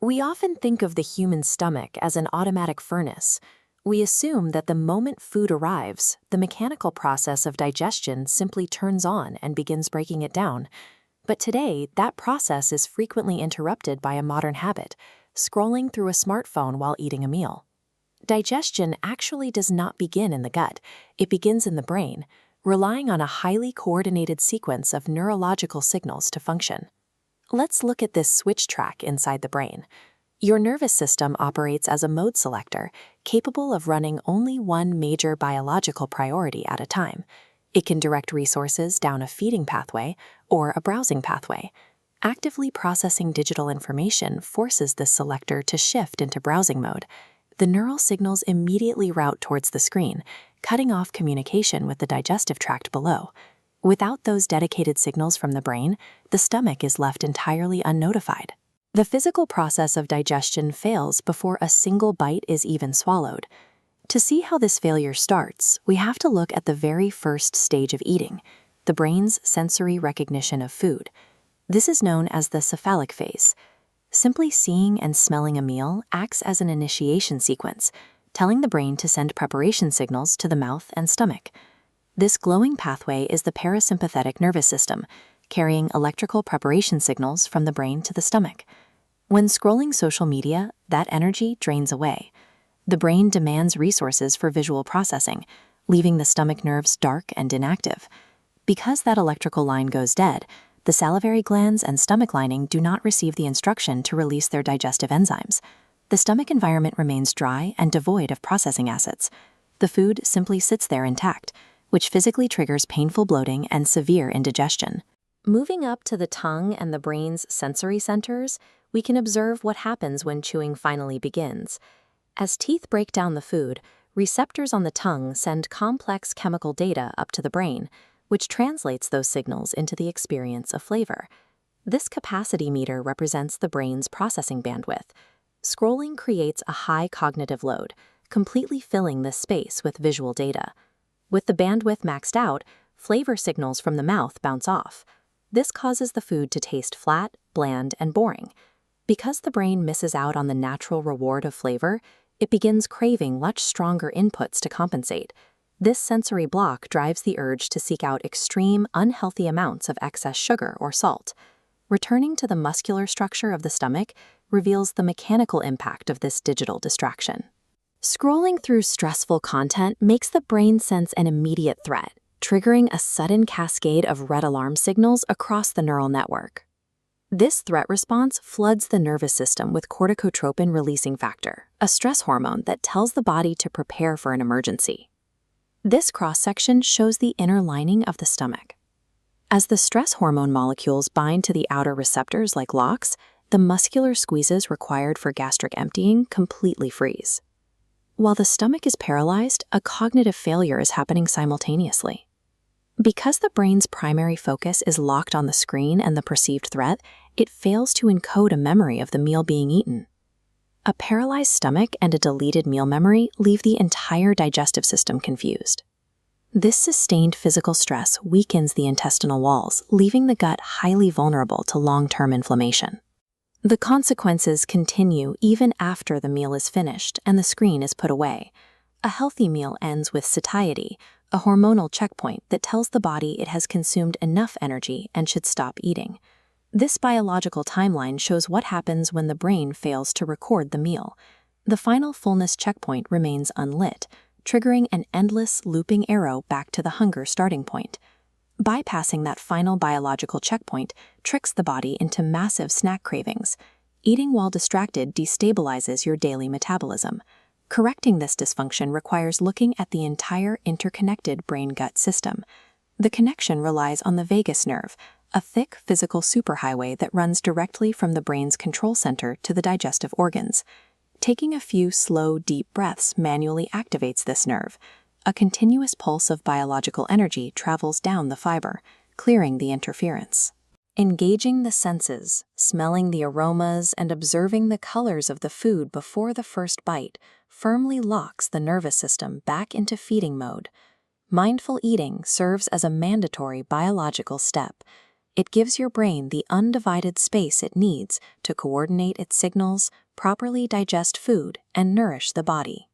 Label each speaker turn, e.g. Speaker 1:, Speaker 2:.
Speaker 1: We often think of the human stomach as an automatic furnace. We assume that the moment food arrives, the mechanical process of digestion simply turns on and begins breaking it down. But today, that process is frequently interrupted by a modern habit, scrolling through a smartphone while eating a meal. Digestion actually does not begin in the gut, it begins in the brain, relying on a highly coordinated sequence of neurological signals to function. Let's look at this switch track inside the brain. Your nervous system operates as a mode selector, capable of running only one major biological priority at a time. It can direct resources down a feeding pathway or a browsing pathway. Actively processing digital information forces this selector to shift into browsing mode. The neural signals immediately route towards the screen, cutting off communication with the digestive tract below. Without those dedicated signals from the brain, the stomach is left entirely unnotified. The physical process of digestion fails before a single bite is even swallowed. To see how this failure starts, we have to look at the very first stage of eating, the brain's sensory recognition of food. This is known as the cephalic phase. Simply seeing and smelling a meal acts as an initiation sequence, telling the brain to send preparation signals to the mouth and stomach. This glowing pathway is the parasympathetic nervous system, carrying electrical preparation signals from the brain to the stomach. When scrolling social media, that energy drains away. The brain demands resources for visual processing, leaving the stomach nerves dark and inactive. Because that electrical line goes dead, the salivary glands and stomach lining do not receive the instruction to release their digestive enzymes. The stomach environment remains dry and devoid of processing acids. The food simply sits there intact, which physically triggers painful bloating and severe indigestion. Moving up to the tongue and the brain's sensory centers, we can observe what happens when chewing finally begins. As teeth break down the food, receptors on the tongue send complex chemical data up to the brain, which translates those signals into the experience of flavor. This capacity meter represents the brain's processing bandwidth. Scrolling creates a high cognitive load, completely filling this space with visual data. With the bandwidth maxed out, flavor signals from the mouth bounce off. This causes the food to taste flat, bland, and boring. Because the brain misses out on the natural reward of flavor, it begins craving much stronger inputs to compensate. This sensory block drives the urge to seek out extreme, unhealthy amounts of excess sugar or salt. Returning to the muscular structure of the stomach reveals the mechanical impact of this digital distraction. Scrolling through stressful content makes the brain sense an immediate threat, triggering a sudden cascade of red alarm signals across the neural network. This threat response floods the nervous system with corticotropin-releasing factor, a stress hormone that tells the body to prepare for an emergency. This cross-section shows the inner lining of the stomach. As the stress hormone molecules bind to the outer receptors like locks, the muscular squeezes required for gastric emptying completely freeze. While the stomach is paralyzed, a cognitive failure is happening simultaneously. Because the brain's primary focus is locked on the screen and the perceived threat, it fails to encode a memory of the meal being eaten. A paralyzed stomach and a deleted meal memory leave the entire digestive system confused. This sustained physical stress weakens the intestinal walls, leaving the gut highly vulnerable to long-term inflammation. The consequences continue even after the meal is finished and the screen is put away. A healthy meal ends with satiety, a hormonal checkpoint that tells the body it has consumed enough energy and should stop eating. This biological timeline shows what happens when the brain fails to record the meal. The final fullness checkpoint remains unlit, triggering an endless looping arrow back to the hunger starting point. Bypassing that final biological checkpoint tricks the body into massive snack cravings. Eating while distracted destabilizes your daily metabolism. Correcting this dysfunction requires looking at the entire interconnected brain-gut system. The connection relies on the vagus nerve, a thick physical superhighway that runs directly from the brain's control center to the digestive organs. Taking a few slow, deep breaths manually activates this nerve. A continuous pulse of biological energy travels down the fiber, clearing the interference. Engaging the senses, smelling the aromas, and observing the colors of the food before the first bite firmly locks the nervous system back into feeding mode. Mindful eating serves as a mandatory biological step. It gives your brain the undivided space it needs to coordinate its signals, properly digest food, and nourish the body.